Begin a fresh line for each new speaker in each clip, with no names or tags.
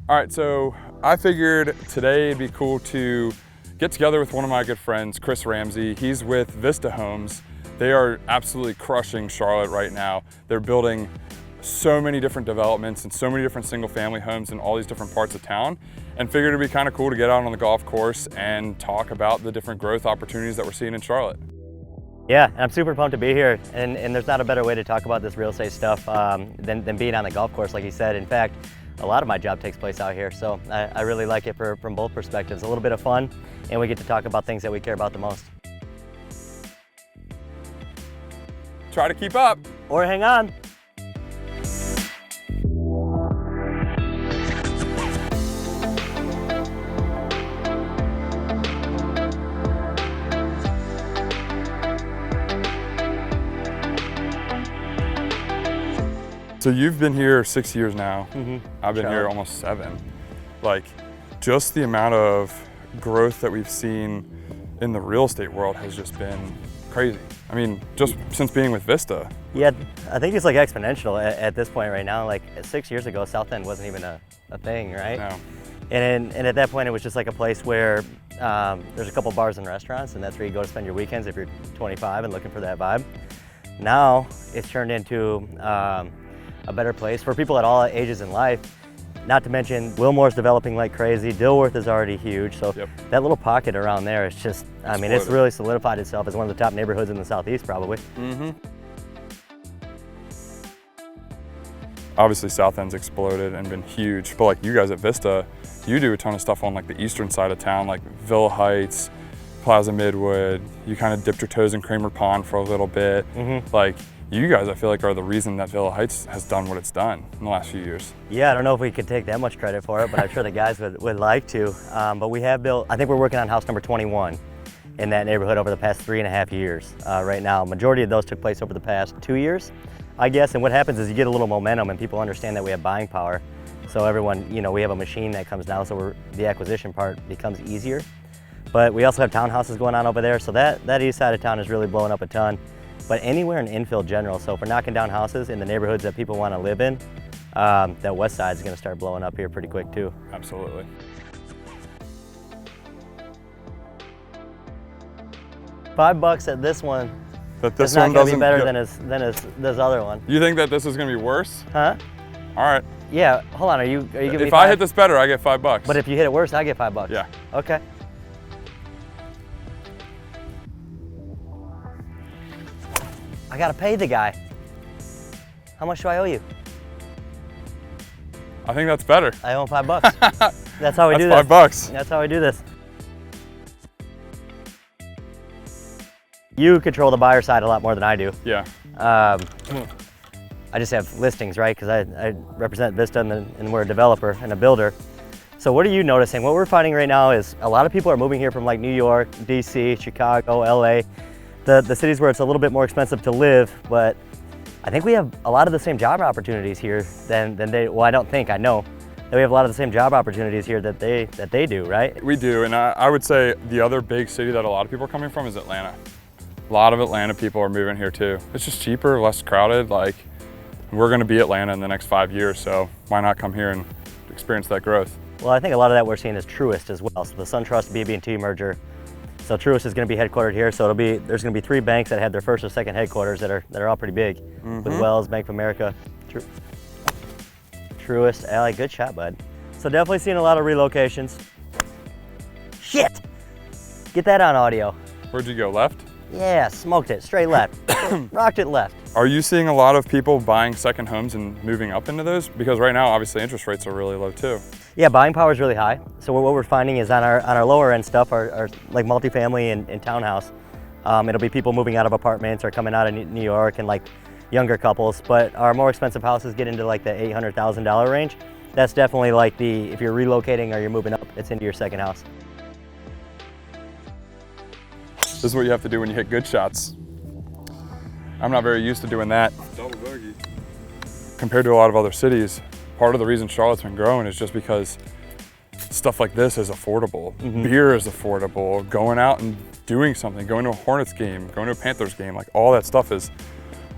All right, so I figured today it'd be cool to get together with one of my good friends, Chris Ramsey. He's with Vista Homes. They are absolutely crushing Charlotte right now. They're building so many different developments and so many different single family homes in all these different parts of town, and figured it'd be kind of cool to get out on the golf course and talk about the different growth opportunities that we're seeing in Charlotte.
Yeah, I'm super pumped to be here, and there's not a better way to talk about this real estate stuff than being on the golf course, like you said. In fact, a lot of my job takes place out here, so I really like it from both perspectives. A little bit of fun, and we get to talk about things that we care about the most.
Try to keep up.
Or hang on.
So you've been here 6 years now. I've been
Charlotte.
here almost 7. Like, just the amount of growth that we've seen in the real estate world has just been crazy. I mean, just since being with Vista.
Yeah, I think it's like exponential at this point right now. Like 6 years ago, South End wasn't even a thing, right?
No.
And at that point, it was just like a place where there's a couple bars and restaurants, and that's where you go to spend your weekends if you're 25 and looking for that vibe. Now, it's turned into a better place for people at all ages in life. Not to mention, Wilmore's developing like crazy. Dilworth is already huge. So that little pocket around there is just, I mean, it's really solidified itself as one of the top neighborhoods in the Southeast, probably.
Obviously, South End's exploded and been huge, but like you guys at Vista, you do a ton of stuff on like the eastern side of town, like Villa Heights, Plaza Midwood. You kind of dipped your toes in Kramer Pond for a little bit. Like, you guys, I feel like, are the reason that Villa Heights has done what it's done in the last few years.
Yeah, I don't know if we could take that much credit for it, but I'm sure the guys would like to. But we have built, I think we're working on house number 21 in that neighborhood over the past 3.5 years right now. Majority of those took place over the past 2 years, I guess. And what happens is you get a little momentum and people understand that we have buying power. So everyone, you know, we have a machine that comes down, so the acquisition part becomes easier. But we also have townhouses going on over there, so that east side of town is really blowing up a ton. But anywhere in infill general, so if we're knocking down houses in the neighborhoods that people want to live in, that west side is going to start blowing up here pretty quick too.
Absolutely.
$5 at this one.
But this
is not
one
going to
doesn't
be better than this other one.
You think that this is going to be worse?
Huh?
All right.
Yeah. Hold on. Are you giving me
If
5?
I hit this better, I get $5.
But if you hit it worse, I get $5.
Yeah.
Okay. I gotta pay the guy. How much do I owe you?
I think that's better.
I owe him $5. That's how we do this.
That's $5.
That's how we do this. You control the buyer side a lot more than I do.
Yeah.
I just have listings, right? Because I represent Vista and we're a developer and a builder. So what are you noticing? What we're finding right now is a lot of people are moving here from like New York, DC, Chicago, LA. The cities where it's a little bit more expensive to live, but I think we have a lot of the same job opportunities here than they, well, I don't think, I know that we have a lot of the same job opportunities here that they do, right?
We do, and I would say the other big city that a lot of people are coming from is Atlanta. A lot of Atlanta people are moving here too. It's just cheaper, less crowded. Like, we're gonna be Atlanta in the next 5 years, so why not come here and experience that growth?
Well, I think a lot of that we're seeing is Truist as well. So the SunTrust BB&T merger. So Truist is going to be headquartered here. So there's going to be 3 banks that had their first or second headquarters that are all pretty big. With Wells, Bank of America, Truist, Ally. Good shot, bud. So definitely seeing a lot of relocations. Shit! Get that on audio.
Where'd you go, left?
Yeah, smoked it, straight left. Rocked it left.
Are you seeing a lot of people buying second homes and moving up into those? Because right now, obviously, interest rates are really low too.
Yeah, buying power is really high. So what we're finding is on our lower end stuff, our like multifamily and townhouse, it'll be people moving out of apartments or coming out of New York and like younger couples. But our more expensive houses get into like the $800,000 range. That's definitely like if you're relocating or you're moving up, it's into your second house.
This is what you have to do when you hit good shots. I'm not very used to doing that. Double bogey. Compared to a lot of other cities, part of the reason Charlotte's been growing is just because stuff like this is affordable. Beer is affordable. Going out and doing something, going to a Hornets game, going to a Panthers game, like all that stuff is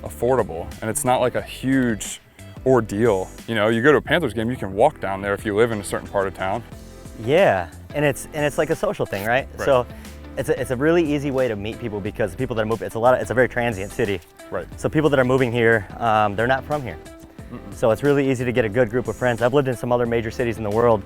affordable. And it's not like a huge ordeal. You know, you go to a Panthers game, you can walk down there if you live in a certain part of town.
Yeah, and it's like a social thing, right? So it's a really easy way to meet people, because people that are moving, it's a very transient city.
Right.
So people that are moving here, they're not from here. So it's really easy to get a good group of friends. I've lived in some other major cities in the world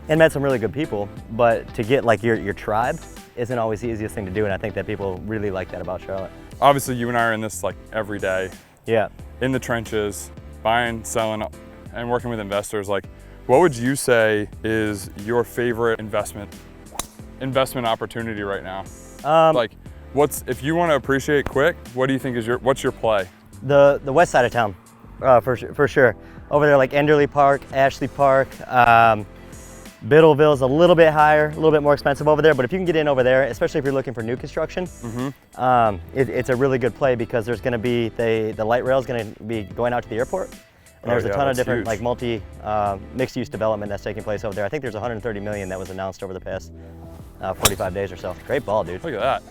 and met some really good people, but to get like your tribe isn't always the easiest thing to do, and I think that people really like that about Charlotte.
Obviously, you and I are in this like every day.
Yeah.
In the trenches, buying, selling, and working with investors. Like, what would you say is your favorite investment opportunity right now? Like, if you want to appreciate quick, what do you think is what's your play?
The west side of town, for sure. Over there, like Enderley Park, Ashley Park, Biddleville's a little bit higher, a little bit more expensive over there, but if you can get in over there, especially if you're looking for new construction, it's a really good play, because there's going to be, the light rail is going to be going out to the airport, and there's a ton of different like mixed-use development that's taking place over there. I think there's 130 million that was announced over the past 45 days or so. Great ball, dude.
Look at that.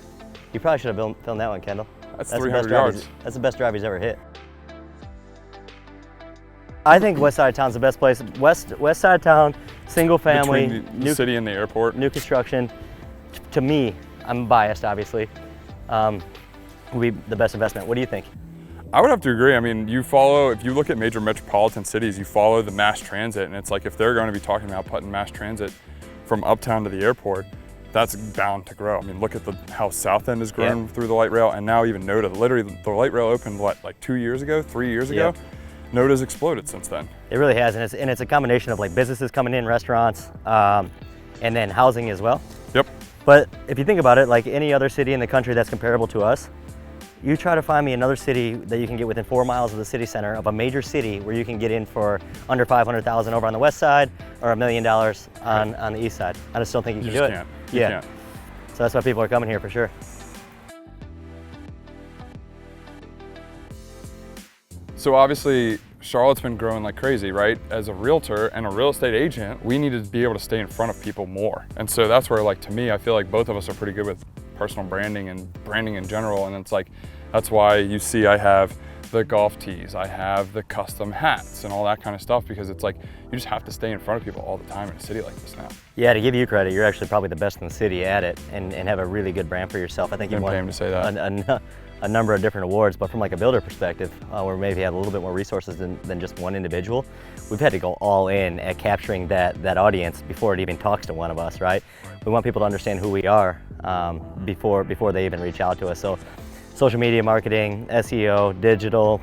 You probably should have filmed that one, Kendall.
That's 300 yards.
That's the best drive he's ever hit. I think west side of town's the best place. West side of town, single family,
between the city and the airport.
New construction. To me, I'm biased, obviously, would be the best investment. What do you think?
I would have to agree. I mean, if you look at major metropolitan cities, you follow the mass transit, and it's like if they're going to be talking about putting mass transit from uptown to the airport, that's bound to grow. I mean, look at how South End has grown through the light rail, and now even NODA. Literally, the light rail opened, what, like 2 years ago, 3 years ago? NODA's exploded since then.
It really has, and it's a combination of like businesses coming in, restaurants, and then housing as well.
Yep.
But if you think about it, like any other city in the country that's comparable to us, you try to find me another city that you can get within 4 miles of the city center of a major city where you can get in for under 500,000 over on the west side, or $1 million on the east side. I just don't think you can do it.
You can't.
So that's why people are coming here for sure.
So obviously, Charlotte's been growing like crazy, right? As a realtor and a real estate agent, we need to be able to stay in front of people more. And so that's where, like, to me, I feel like both of us are pretty good with personal branding and branding in general. And it's like, that's why you see I have the golf tees, I have the custom hats and all that kind of stuff, because it's like, you just have to stay in front of people all the time in a city like this now.
Yeah, to give you credit, you're actually probably the best in the city at it, and have a really good brand for yourself. I think you've won
to say that.
A number of different awards, but from like a builder perspective, where maybe have a little bit more resources than just one individual, we've had to go all in at capturing that audience before it even talks to one of us, right? We want people to understand who we are before they even reach out to us. So social media marketing, SEO, digital,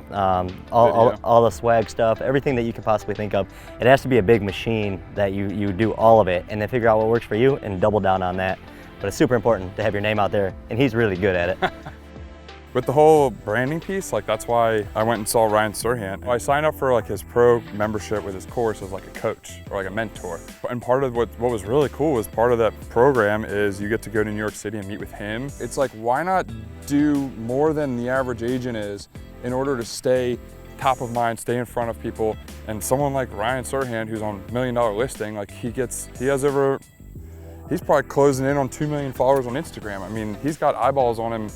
all the swag stuff, everything that you can possibly think of. It has to be a big machine that you do all of it, and then figure out what works for you and double down on that. But it's super important to have your name out there, and he's really good at it.
With the whole branding piece, like that's why I went and saw Ryan Serhant. I signed up for like his pro membership with his course as like a coach or like a mentor. And part of what was really cool was part of that program is you get to go to New York City and meet with him. It's like, why not do more than the average agent is in order to stay top of mind, stay in front of people? And someone like Ryan Serhant, who's on $1 million listing, like he's probably closing in on 2 million followers on Instagram. I mean, he's got eyeballs on him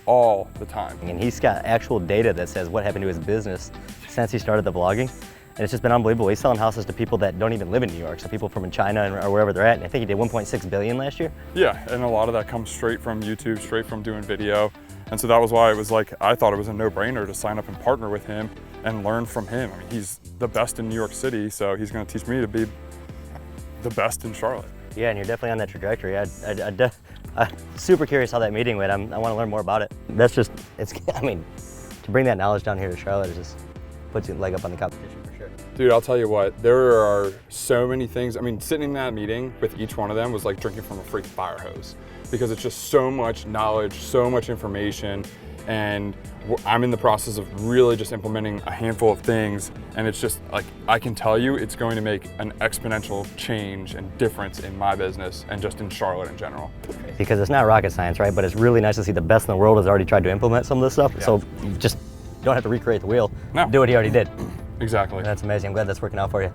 all the time.
And he's got actual data that says what happened to his business since he started the vlogging. And it's just been unbelievable. He's selling houses to people that don't even live in New York, so people from China or wherever they're at. And I think he did 1.6 billion last year.
Yeah, and a lot of that comes straight from YouTube, straight from doing video. And so that was why it was like, I thought it was a no-brainer to sign up and partner with him and learn from him. I mean, he's the best in New York City, so he's gonna teach me to be the best in Charlotte.
Yeah, and you're definitely on that trajectory. I'm super curious how that meeting went. I want to learn more about it. I mean, to bring that knowledge down here to Charlotte, it just puts you a leg up on the competition for sure.
Dude, I'll tell you what, there are so many things. I mean, sitting in that meeting with each one of them was like drinking from a freaking fire hose, because it's just so much knowledge, so much information, and I'm in the process of really just implementing a handful of things, and it's just like, I can tell you it's going to make an exponential change and difference in my business and just in Charlotte in general.
Because it's not rocket science, right? But it's really nice to see the best in the world has already tried to implement some of this stuff, so you just don't have to recreate the wheel.
No.
Do what he already did.
Exactly.
And that's amazing. I'm glad that's working out for you.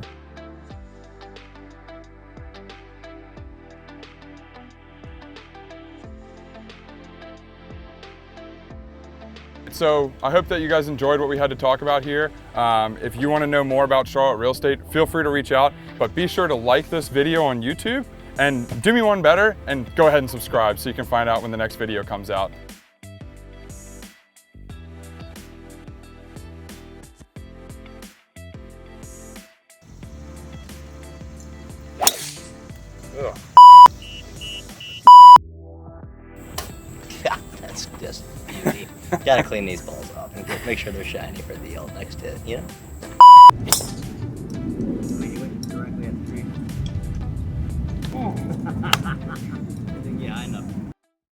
So I hope that you guys enjoyed what we had to talk about here. If you want to know more about Charlotte real estate, feel free to reach out, but be sure to like this video on YouTube and do me one better and go ahead and subscribe so you can find out when the next video comes out. Ugh.
God, that's just beauty. Gotta clean these balls off and make sure they're shiny for the next hit, you know? You went directly at 3.